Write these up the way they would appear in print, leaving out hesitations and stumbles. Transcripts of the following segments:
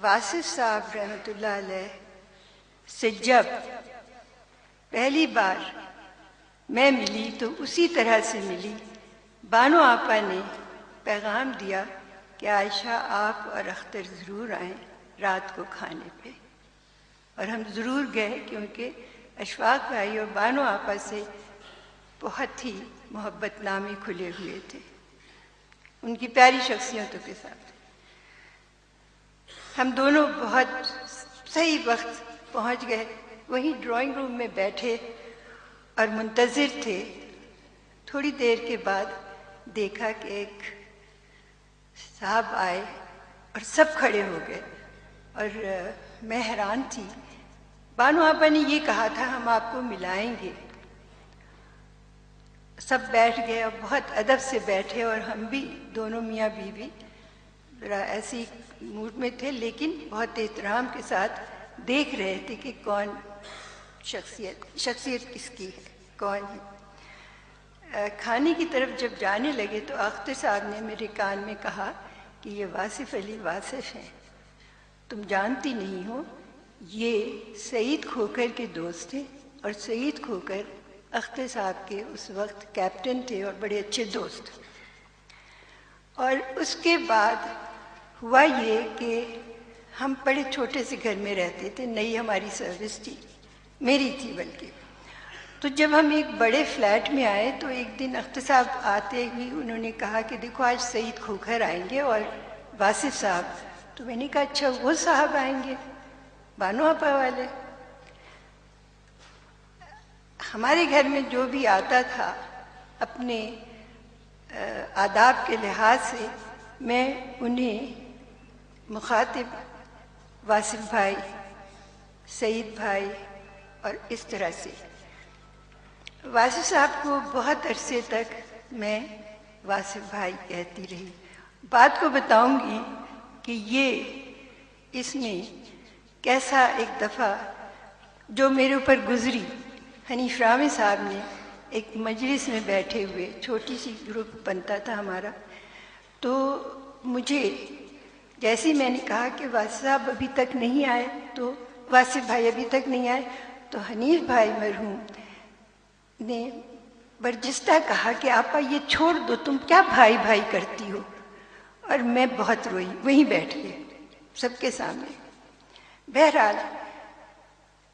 واصف صاحب رحمۃ اللہ علیہ سے جب پہلی بار میں ملی تو اسی طرح سے ملی۔ بانو آپا نے پیغام دیا کہ عائشہ آپ اور اختر ضرور آئیں رات کو کھانے پہ، اور ہم ضرور گئے کیونکہ اشفاق بھائی اور بانو آپا سے بہت ہی محبت نامے کھلے ہوئے تھے ان کی پیاری شخصیتوں کے ساتھ۔ ہم دونوں بہت صحیح وقت پہنچ گئے، وہیں ڈرائنگ روم میں بیٹھے اور منتظر تھے۔ تھوڑی دیر کے بعد دیکھا کہ ایک صاحب آئے اور سب کھڑے ہو گئے، اور میں حیران تھی۔ بانو آپا نے یہ کہا تھا ہم آپ کو ملائیں گے۔ سب بیٹھ گئے اور بہت ادب سے بیٹھے، اور ہم بھی دونوں میاں بیوی ذرا ایسی موڈ میں تھے لیکن بہت احترام کے ساتھ دیکھ رہے تھے کہ کون شخصیت کس کی ہے، کون ہے۔ کھانے کی طرف جب جانے لگے تو اختر صاحب نے میرے کان میں کہا کہ یہ واصف علی واصف ہیں، تم جانتی نہیں ہو، یہ سعید کھوکر کے دوست تھے، اور سعید کھوکر اختر صاحب کے اس وقت کیپٹن تھے اور بڑے اچھے دوست۔ اور اس کے بعد ہوا یہ کہ ہم بڑے چھوٹے سے گھر میں رہتے تھے، نئی ہماری سروس تھی، میری تھی بلکہ۔ تو جب ہم ایک بڑے فلیٹ میں آئے تو ایک دن اختر صاحب آتے ہی انہوں نے کہا کہ دیکھو آج سعید کھوکھر آئیں گے اور واصف صاحب۔ تو میں نے کہا اچھا وہ صاحب آئیں گے، بانو آپا والے۔ ہمارے گھر میں جو بھی آتا تھا اپنے آداب کے لحاظ سے میں انہیں مخاطب واصف بھائی، سعید بھائی اور اس طرح سے۔ واصف صاحب کو بہت عرصے تک میں واصف بھائی کہتی رہی۔ بات کو بتاؤں گی کہ اس میں کیسا ایک دفعہ جو میرے اوپر گزری۔ حنیف رامے صاحب نے ایک مجلس میں بیٹھے ہوئے، چھوٹی سی گروپ بنتا تھا ہمارا، تو مجھے جیسے میں نے کہا کہ واصف صاحب ابھی تک نہیں آئے، تو واصف بھائی ابھی تک نہیں آئے، تو حنیف بھائی مرحوم نے برجستہ کہا کہ آپا یہ چھوڑ دو، تم کیا بھائی بھائی کرتی ہو؟ اور میں بہت روئی، وہیں بیٹھ گئے سب کے سامنے۔ بہرحال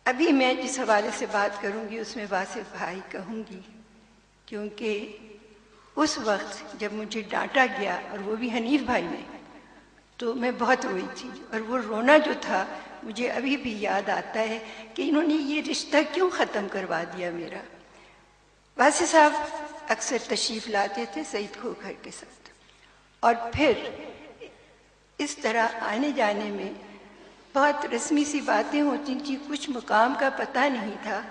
ابھی میں جس حوالے سے بات کروں گی اس میں واصف بھائی کہوں گی، کیونکہ اس وقت جب مجھے ڈانٹا گیا اور وہ بھی حنیف بھائی نے، تو میں بہت روئی تھی، اور وہ رونا جو تھا مجھے ابھی بھی یاد آتا ہے کہ انہوں نے یہ رشتہ کیوں ختم کروا دیا میرا۔ واصف صاحب اکثر تشریف لاتے تھے سعید کھوکھر کے ساتھ، اور پھر اس طرح آنے جانے میں بہت رسمی سی باتیں ہوتی تھیں، کچھ مقام کا پتہ نہیں تھا۔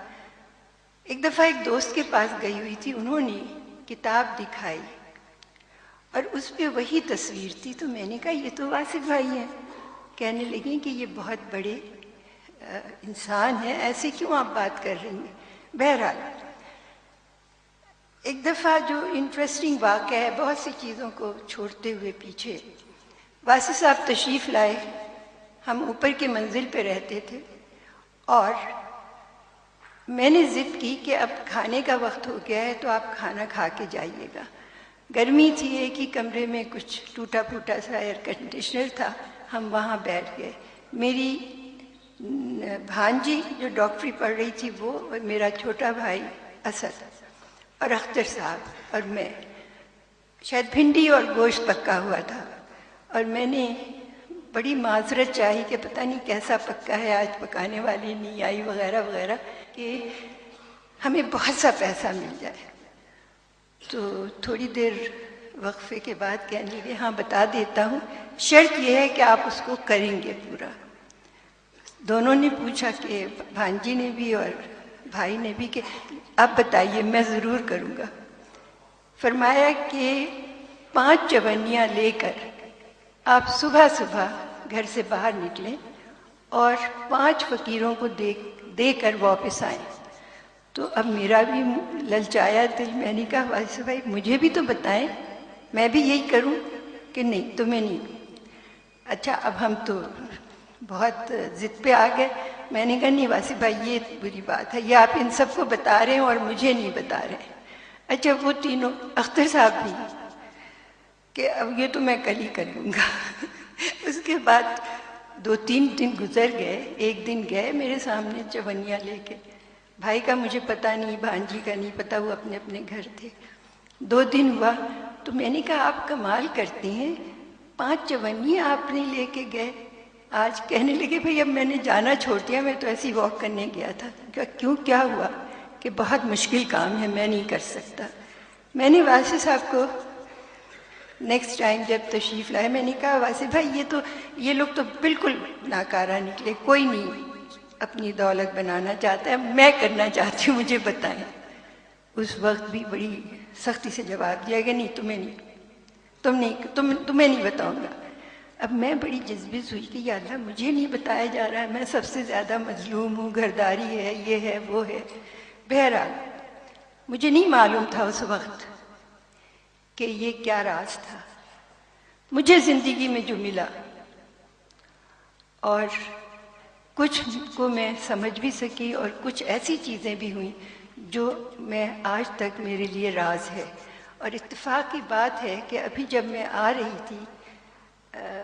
ایک دفعہ ایک دوست کے پاس گئی ہوئی تھی، انہوں نے کتاب دکھائی اور اس پہ وہی تصویر تھی، تو میں نے کہا یہ تو واصف بھائی ہیں۔ کہنے لگیں کہ یہ بہت بڑے انسان ہیں، ایسے کیوں آپ بات کر رہی ہیں؟ بہرحال ایک دفعہ جو انٹرسٹنگ واقعہ ہے، بہت سی چیزوں کو چھوڑتے ہوئے پیچھے، واصف صاحب تشریف لائے، ہم اوپر کے منزل پہ رہتے تھے، اور میں نے ضد کی کہ اب کھانے کا وقت ہو گیا ہے تو آپ کھانا کھا کے جائیے گا۔ گرمی تھی، ایک ہی کمرے میں کچھ ٹوٹا پھوٹا سا ایئر کنڈیشنر تھا، ہم وہاں بیٹھ گئے۔ میری بھانجی جو ڈاکٹری پڑھ رہی تھی وہ، اور میرا چھوٹا بھائی اسد، اور اختر صاحب اور میں۔ شاید بھنڈی اور گوشت پکا ہوا تھا، اور میں نے بڑی معذرت چاہی کہ پتہ نہیں کیسا پکا ہے، آج پکانے والی نہیں آئی وغیرہ وغیرہ، کہ ہمیں بہت سا پیسہ مل جائے۔ تو تھوڑی دیر وقفے کے بعد کہنے لگے ہاں بتا دیتا ہوں، شرط یہ ہے کہ آپ اس کو کریں گے پورا۔ دونوں نے پوچھا کہ بھانجی نے بھی اور بھائی نے بھی کہ آپ بتائیے، میں ضرور کروں گا۔ فرمایا کہ 5 چونیاں لے کر آپ صبح صبح گھر سے باہر نکلیں اور 5 فقیروں کو دے کر واپس آئیں۔ تو اب میرا بھی للچایا دل، میں نے کہا واصف بھائی مجھے بھی تو بتائیں، میں بھی یہی کروں؟ کہ نہیں تمہیں نہیں۔ اچھا اب ہم تو بہت ضد پہ آ گئے. میں نے کہا نہیں واصف بھائی یہ بری بات ہے، یہ آپ ان سب کو بتا رہے ہیں اور مجھے نہیں بتا رہے ہیں. اچھا وہ تینوں، اختر صاحب بھی کہ اب یہ تو میں کل ہی کر لوں گا. اس کے بعد 2-3 دن گزر گئے. ایک دن گئے میرے سامنے چونیاں لے کے. بھائی کا مجھے پتہ نہیں، بھانجی کا نہیں پتہ، وہ اپنے اپنے گھر تھے. 2 دن ہوا تو میں نے کہا آپ کمال کرتے ہیں، 5 چونیاں آپ نے لے کے گئے. آج کہنے لگے بھئی اب میں نے جانا چھوڑ دیا، میں تو ایسی واک کرنے گیا تھا. کیوں کیا ہوا؟ کہ بہت مشکل کام ہے، میں نہیں کر سکتا. میں نے واصف صاحب کو نیکسٹ ٹائم جب تشریف لائے میں نے کہا واصف بھائی یہ لوگ تو بالکل ناکارہ نکلے، کوئی نہیں اپنی دولت بنانا چاہتا ہے، میں کرنا چاہتی ہوں، مجھے بتائیں. اس وقت بھی بڑی سختی سے جواب دیا کہ نہیں تمہیں نہیں بتاؤں گا. اب میں بڑی جذبیت ہوئی کہ یا اللہ مجھے نہیں بتایا جا رہا ہے، میں سب سے زیادہ مظلوم ہوں، گھرداری ہے، یہ ہے وہ ہے. بہرحال مجھے نہیں معلوم تھا اس وقت کہ یہ کیا راز تھا. مجھے زندگی میں جو ملا اور کچھ کو میں سمجھ بھی سکی اور کچھ ایسی چیزیں بھی ہوئیں جو میں آج تک میرے لیے راز ہے. اور اتفاق کی بات ہے کہ ابھی جب میں آ رہی تھی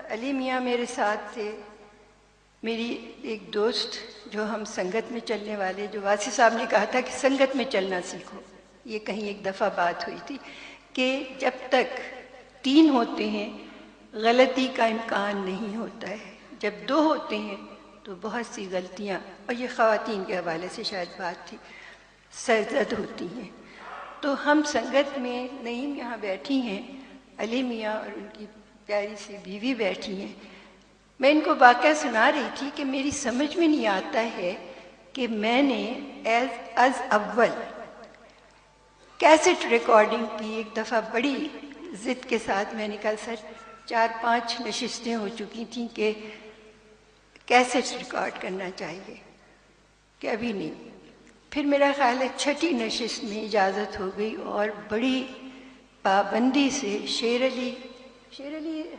علی میاں میرے ساتھ تھے، میری ایک دوست جو ہم سنگت میں چلنے والے، جو واصف صاحب نے کہا تھا کہ سنگت میں چلنا سیکھو. یہ کہیں ایک دفعہ بات ہوئی تھی کہ جب تک 3 ہوتے ہیں غلطی کا امکان نہیں ہوتا ہے، جب 2 ہوتے ہیں تو بہت سی غلطیاں، اور یہ خواتین کے حوالے سے شاید بات تھی، سرزد ہوتی ہیں. تو ہم سنگت میں نعیم یہاں بیٹھی ہیں، علی میاں اور ان کی پیاری سی بیوی بیٹھی ہیں. میں ان کو واقعہ سنا رہی تھی کہ میری سمجھ میں نہیں آتا ہے کہ میں نے از اول کیسٹ ریکارڈنگ کی. ایک دفعہ بڑی ضد کے ساتھ میں نے کہا سر 4-5 نشستیں ہو چکی تھیں کہ کیسٹ ریکارڈ کرنا چاہیے، کہ ابھی نہیں. پھر میرا خیال ہے 6ٹھی نشست میں اجازت ہو گئی اور بڑی پابندی سے شیر علی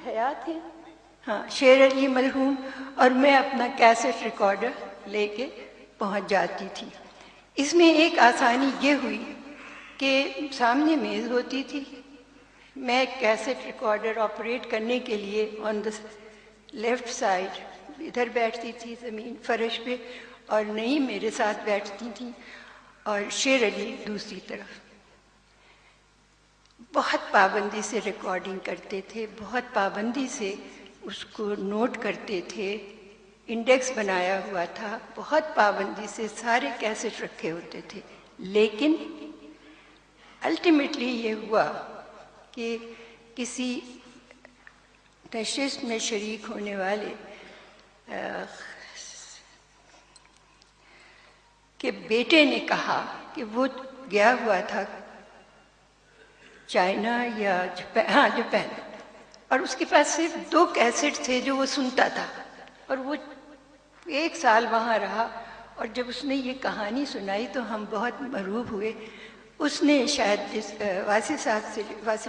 حیات ہیں، ہاں شیر علی مرحوم اور میں اپنا کیسٹ ریکارڈر لے کے پہنچ جاتی تھی. اس میں ایک آسانی یہ ہوئی کہ سامنے میز ہوتی تھی، میں کیسٹ ریکارڈر آپریٹ کرنے کے لیے آن دا لیفٹ سائڈ ادھر بیٹھتی تھی زمین فرش پہ، اور نعیم میرے ساتھ بیٹھتی تھیں اور شیر علی دوسری طرف. بہت پابندی سے ریکارڈنگ کرتے تھے، بہت پابندی سے اس کو نوٹ کرتے تھے، انڈیکس بنایا ہوا تھا، بہت پابندی سے سارے کیسٹ رکھے ہوتے تھے. لیکن الٹیمیٹلی یہ ہوا کہ کسی نشست میں شریک ہونے والے کہ بیٹے نے کہا کہ وہ گیا ہوا تھا چائنا یا جاپان، اور اس کے پاس صرف 2 کیسٹ تھے جو وہ سنتا تھا، اور وہ 1 سال وہاں رہا. اور جب اس نے یہ کہانی سنائی تو ہم بہت مرعوب ہوئے. اس نے شاید واصف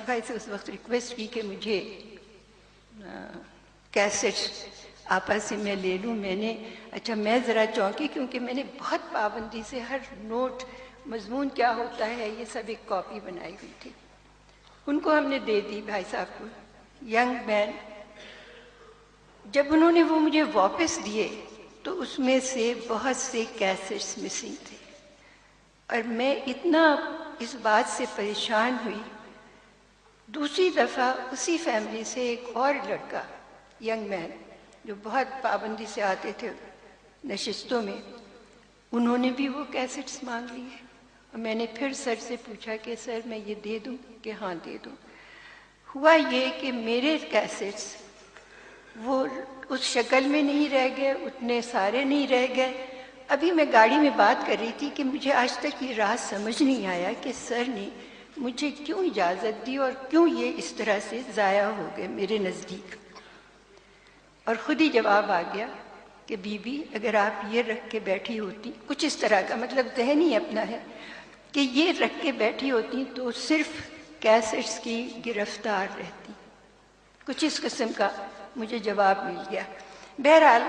بھائی سے اس وقت ریکویسٹ کی کہ مجھے کیسٹ آپا سے میں لے لوں. میں نے اچھا میں ذرا چونکی کیونکہ میں نے بہت پابندی سے ہر نوٹ، مضمون کیا ہوتا ہے، یہ سب ایک کاپی بنائی ہوئی تھی. ان کو ہم نے دے دی بھائی صاحب کو. ینگ مین جب انہوں نے وہ مجھے واپس دیے تو اس میں سے بہت سے کیسٹس مسنگ تھے، اور میں اتنا اس بات سے پریشان ہوئی. دوسری دفعہ اسی فیملی سے ایک اور لڑکا ینگ مین جو بہت پابندی سے آتے تھے نشستوں میں، انہوں نے بھی وہ کیسٹس مانگ لیے. اور میں نے پھر سر سے پوچھا کہ سر میں یہ دے دوں؟ کہ ہاں دے دوں. ہوا یہ کہ میرے کیسٹس وہ اس شکل میں نہیں رہ گئے، اتنے سارے نہیں رہ گئے. ابھی میں گاڑی میں بات کر رہی تھی کہ مجھے آج تک یہ راز سمجھ نہیں آیا کہ سر نے مجھے کیوں اجازت دی اور کیوں یہ اس طرح سے ضائع ہو گئے میرے نزدیک. اور خود ہی جواب آ گیا کہ بی بی اگر آپ یہ رکھ کے بیٹھی ہوتی، کچھ اس طرح کا، مطلب ذہن ہی اپنا ہے، کہ یہ رکھ کے بیٹھی ہوتی تو صرف کیسٹس کی گرفتار رہتی. کچھ اس قسم کا مجھے جواب مل گیا. بہرحال